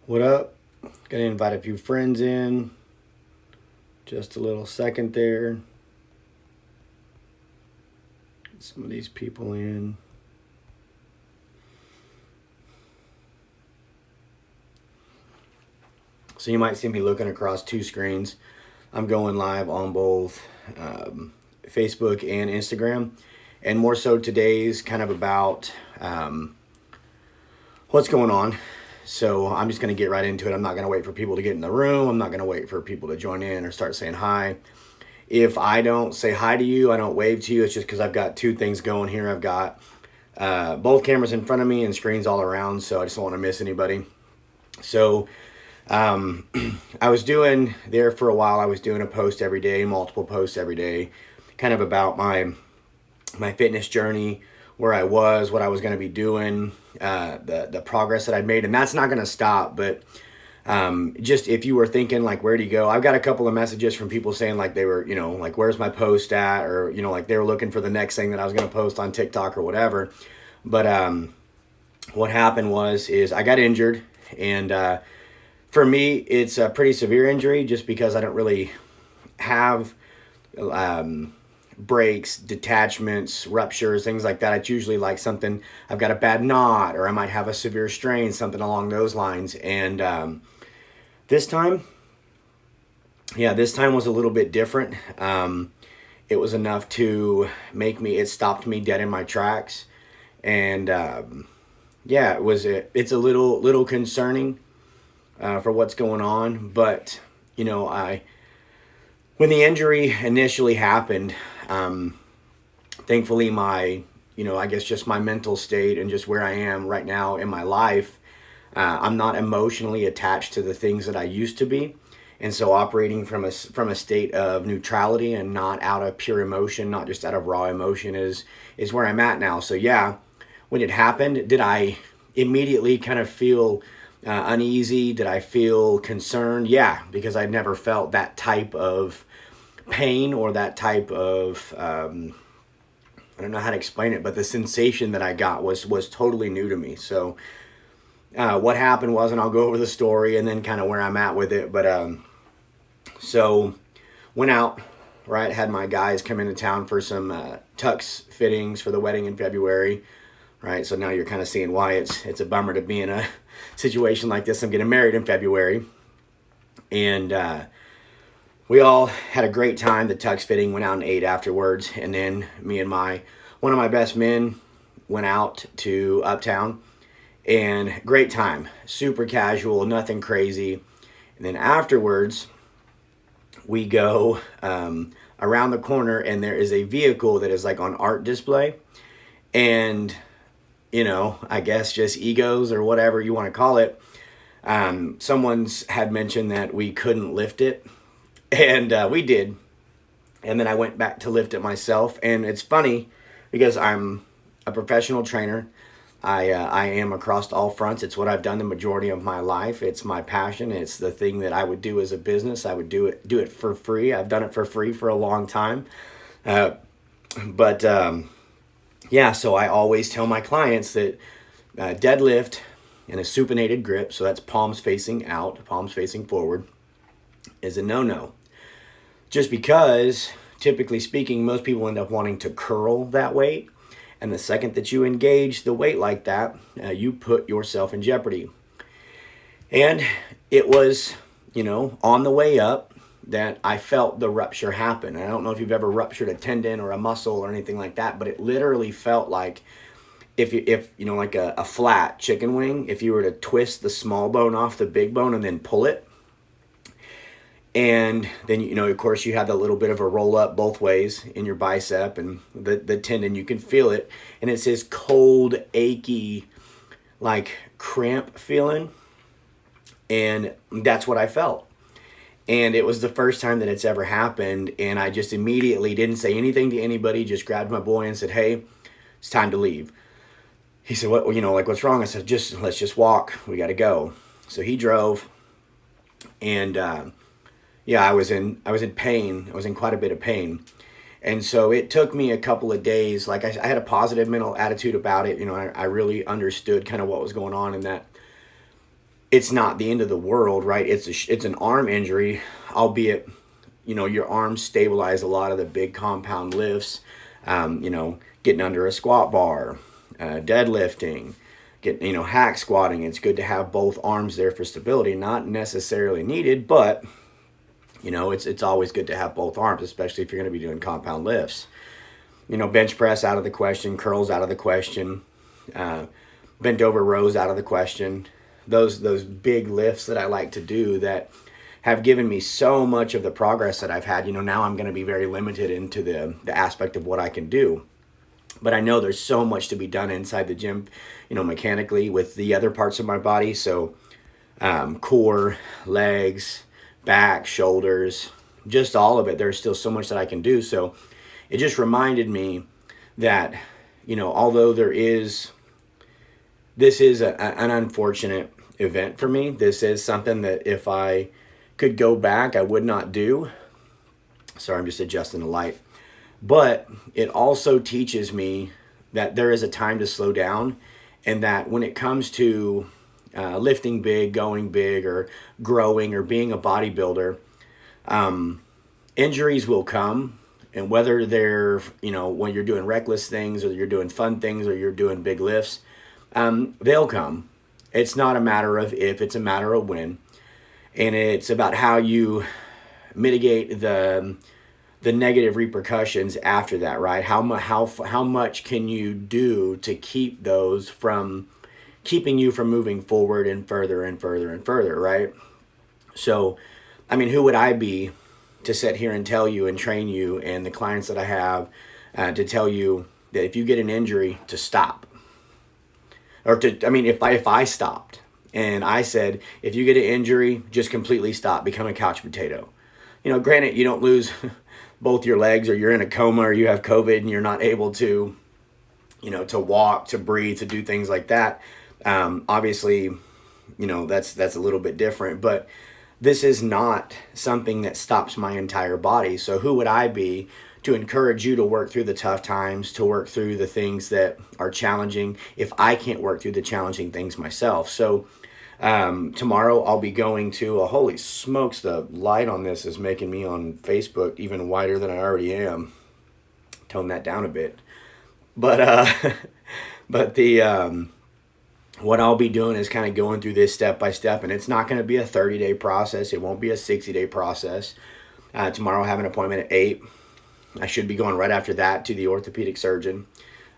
What up? Gonna invite a few friends in. Just a little second there. Get some of these people in. So you might see me looking across two screens. I'm going live on both Facebook and Instagram. And more so today's kind of about what's going on. So I'm just going to get right into it. I'm not going to wait for people to get in the room. I'm not going to wait for people to join in or start saying hi. If I don't say hi to you, I don't wave to you, it's just because I've got two things going here. I've got both cameras in front of me and screens all around, so I just don't want to miss anybody. So I was doing there for a while. I was doing a post every day, multiple posts every day, kind of about my fitness journey, where I was, what I was going to be doing, the progress that I'd made, and that's not going to stop. But just if you were thinking like, where do you go? I've got a couple of messages from people saying like they were, like, where's my post at, or like they were looking for the next thing that I was going to post on TikTok or whatever. But what happened is I got injured, and for me, it's a pretty severe injury just because I don't really have breaks, detachments, ruptures, things like that. It's usually like something, I've got a bad knot, or I might have a severe strain, something along those lines. And this time, this time was a little bit different. It was enough to it stopped me dead in my tracks. And it's a little concerning for what's going on. But, when the injury initially happened, thankfully I guess just my mental state and just where I am right now in my life, I'm not emotionally attached to the things that I used to be. And so operating from a state of neutrality and not out of pure emotion, not just out of raw emotion is where I'm at now. So yeah, when it happened, did I immediately kind of feel uneasy? Did I feel concerned? Yeah, because I'd never felt that type of pain or that type of I don't know how to explain it, but the sensation that I got was totally new to me. So what happened was, and I'll go over the story and then kind of where I'm at with it. But so went out, right? Had my guys come into town for some tux fittings for the wedding in February, right? So now you're kind of seeing why it's a bummer to be in a situation like this. I'm getting married in February, and we all had a great time. The tux fitting, went out and ate afterwards, and then me and one of my best men went out to Uptown, and great time, super casual, nothing crazy. And then afterwards, we go around the corner, and there is a vehicle that is like on art display, and I guess just egos or whatever you want to call it. Someone's had mentioned that we couldn't lift it, and we did. And then I went back to lift it myself. And it's funny because I'm a professional trainer. I am across all fronts. It's what I've done the majority of my life. It's my passion. It's the thing that I would do as a business. I would do it for free. I've done it for free for a long time. But so I always tell my clients that deadlift in a supinated grip, so that's palms facing out, palms facing forward, is a no-no. Just because, typically speaking, most people end up wanting to curl that weight. And the second that you engage the weight like that, you put yourself in jeopardy. And it was, on the way up that I felt the rupture happen. I don't know if you've ever ruptured a tendon or a muscle or anything like that, but it literally felt like if like a flat chicken wing, if you were to twist the small bone off the big bone and then pull it, and then, of course, you have that little bit of a roll up both ways in your bicep and the tendon, you can feel it. And it's this cold, achy, like cramp feeling. And that's what I felt. And it was the first time that it's ever happened. And I just immediately didn't say anything to anybody, just grabbed my boy and said, "Hey, it's time to leave." He said, "What, what's wrong?" I said, let's just walk. We got to go." So he drove, and I was in pain. I was in quite a bit of pain. And so it took me a couple of days. Like I had a positive mental attitude about it. I really understood kind of what was going on, and that it's not the end of the world, right? It's an arm injury, albeit, your arms stabilize a lot of the big compound lifts, getting under a squat bar, deadlifting, hack squatting. It's good to have both arms there for stability. Not necessarily needed, but it's always good to have both arms, especially if you're going to be doing compound lifts. Bench press out of the question, curls out of the question, bent over rows out of the question. Those big lifts that I like to do that have given me so much of the progress that I've had. Now I'm going to be very limited into the aspect of what I can do. But I know there's so much to be done inside the gym, mechanically with the other parts of my body. So core, legs, back, shoulders, just all of it. There's still so much that I can do. So it just reminded me that, although this is an unfortunate event for me. This is something that if I could go back, I would not do. Sorry, I'm just adjusting the light. But it also teaches me that there is a time to slow down, and that when it comes to lifting big, going big, or growing, or being a bodybuilder, injuries will come. And whether they're, when you're doing reckless things, or you're doing fun things, or you're doing big lifts, they'll come. It's not a matter of if, it's a matter of when. And it's about how you mitigate the negative repercussions after that, right? How much can you do to keep those from keeping you from moving forward and further and further and further, right? So, who would I be to sit here and tell you and train you and the clients that I have to tell you that if you get an injury, to stop? Or if I stopped and I said, if you get an injury, just completely stop, become a couch potato. Granted, you don't lose both your legs, or you're in a coma, or you have COVID and you're not able to, to walk, to breathe, to do things like that. Obviously, that's a little bit different, but this is not something that stops my entire body. So who would I be to encourage you to work through the tough times, to work through the things that are challenging, if I can't work through the challenging things myself? So tomorrow I'll be going to holy smokes, the light on this is making me on Facebook even wider than I already am. Tone that down a bit. But what I'll be doing is kind of going through this step by step, and it's not going to be a 30-day process. It won't be a 60-day process. Tomorrow I have an appointment at 8. I should be going right after that to the orthopedic surgeon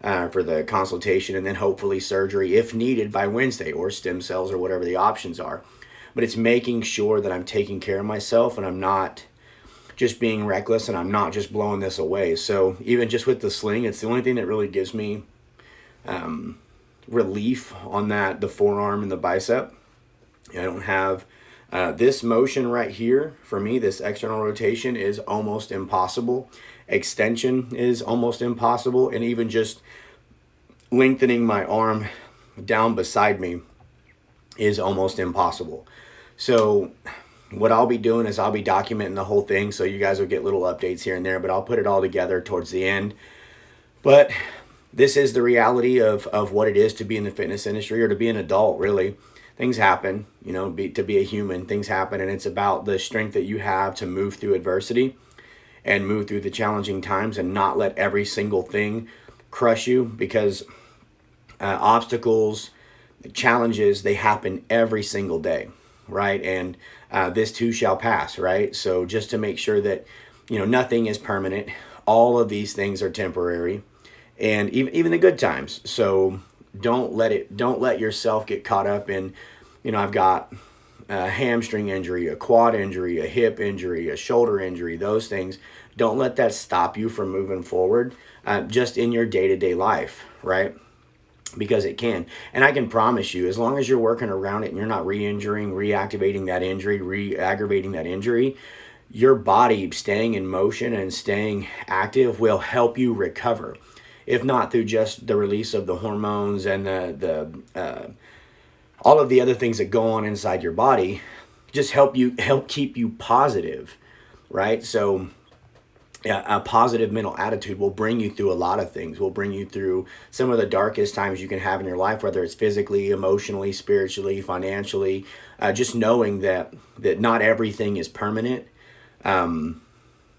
for the consultation, and then hopefully surgery if needed by Wednesday, or stem cells, or whatever the options are. But it's making sure that I'm taking care of myself, and I'm not just being reckless, and I'm not just blowing this away. So even just with the sling, it's the only thing that really gives me relief on that, the forearm and the bicep. I don't have this motion right here. For me, this external rotation is almost impossible. Extension is almost impossible, and even just lengthening my arm down beside me is almost impossible. So what I'll be doing is I'll be documenting the whole thing, so you guys will get little updates here and there, but I'll put it all together towards the end. But this is the reality of what it is to be in the fitness industry, or to be an adult, really. Things happen, to be a human, things happen, and it's about the strength that you have to move through adversity and move through the challenging times, and not let every single thing crush you, because obstacles, challenges, they happen every single day, right? And this too shall pass, right? So just to make sure that, nothing is permanent. All of these things are temporary, and even the good times. So don't let yourself get caught up in, I've got a hamstring injury, a quad injury, a hip injury, a shoulder injury, those things. Don't let that stop you from moving forward just in your day-to-day life, right? Because it can. And I can promise you, as long as you're working around it and you're not re-injuring, reactivating that injury, re-aggravating that injury, your body staying in motion and staying active will help you recover. If not through just the release of the hormones and the all of the other things that go on inside your body, just help keep you positive, right? So a positive mental attitude will bring you through a lot of things. Will bring you through some of the darkest times you can have in your life, whether it's physically, emotionally, spiritually, financially. Just knowing that not everything is permanent.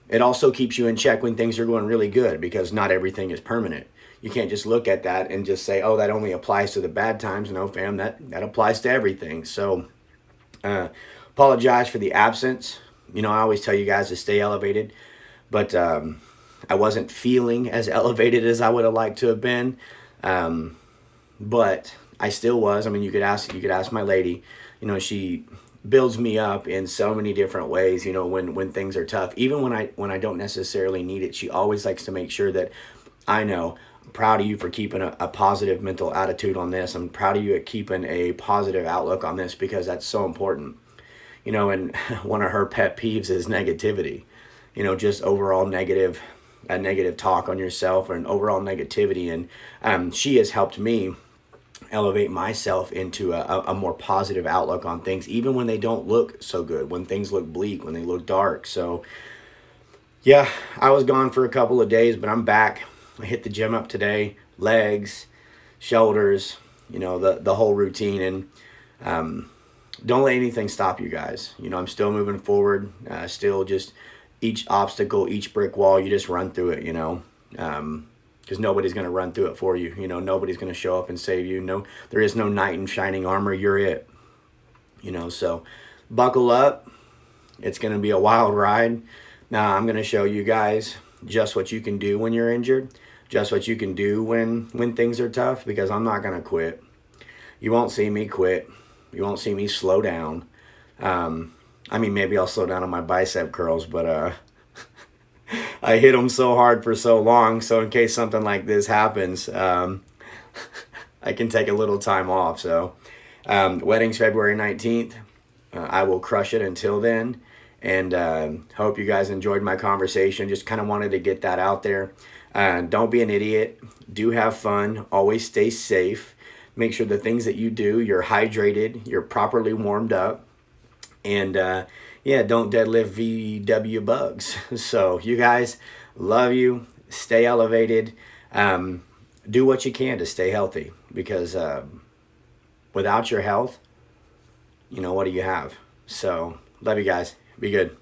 It also keeps you in check when things are going really good, because not everything is permanent. You can't just look at that and just say, "Oh, that only applies to the bad times." No, fam, that applies to everything. So, uh, apologize for the absence. I always tell you guys to stay elevated, but I wasn't feeling as elevated as I would have liked to have been. Um, but I still was. I mean, you could ask my lady. She builds me up in so many different ways. When things are tough, even when I don't necessarily need it, she always likes to make sure that I know. I'm proud of you for keeping a positive mental attitude on this. I'm proud of you at keeping a positive outlook on this, because that's so important. And one of her pet peeves is negativity. Just overall negative talk on yourself, or an overall negativity. And she has helped me elevate myself into a more positive outlook on things, even when they don't look so good, when things look bleak, when they look dark. So, yeah, I was gone for a couple of days, but I'm back. I hit the gym up today, legs, shoulders, the whole routine. And don't let anything stop you guys. I'm still moving forward, still just each obstacle, each brick wall, you just run through it. Because nobody's going to run through it for you. Nobody's going to show up and save you. No, there is no knight in shining armor. You're it. So buckle up. It's going to be a wild ride. Now I'm going to show you guys just what you can do when you're injured, just what you can do when things are tough, because I'm not going to quit. You won't see me quit. You won't see me slow down. Maybe I'll slow down on my bicep curls, but I hit them so hard for so long. So in case something like this happens, I can take a little time off. So wedding's February 19th. I will crush it until then. And hope you guys enjoyed my conversation. Just kind of wanted to get that out there. Don't be an idiot. Do have fun. Always stay safe. Make sure the things that you do, you're hydrated, you're properly warmed up. And don't deadlift VW bugs. So you guys, love you. Stay elevated. Do what you can to stay healthy, because without your health, what do you have? So love you guys. Be good.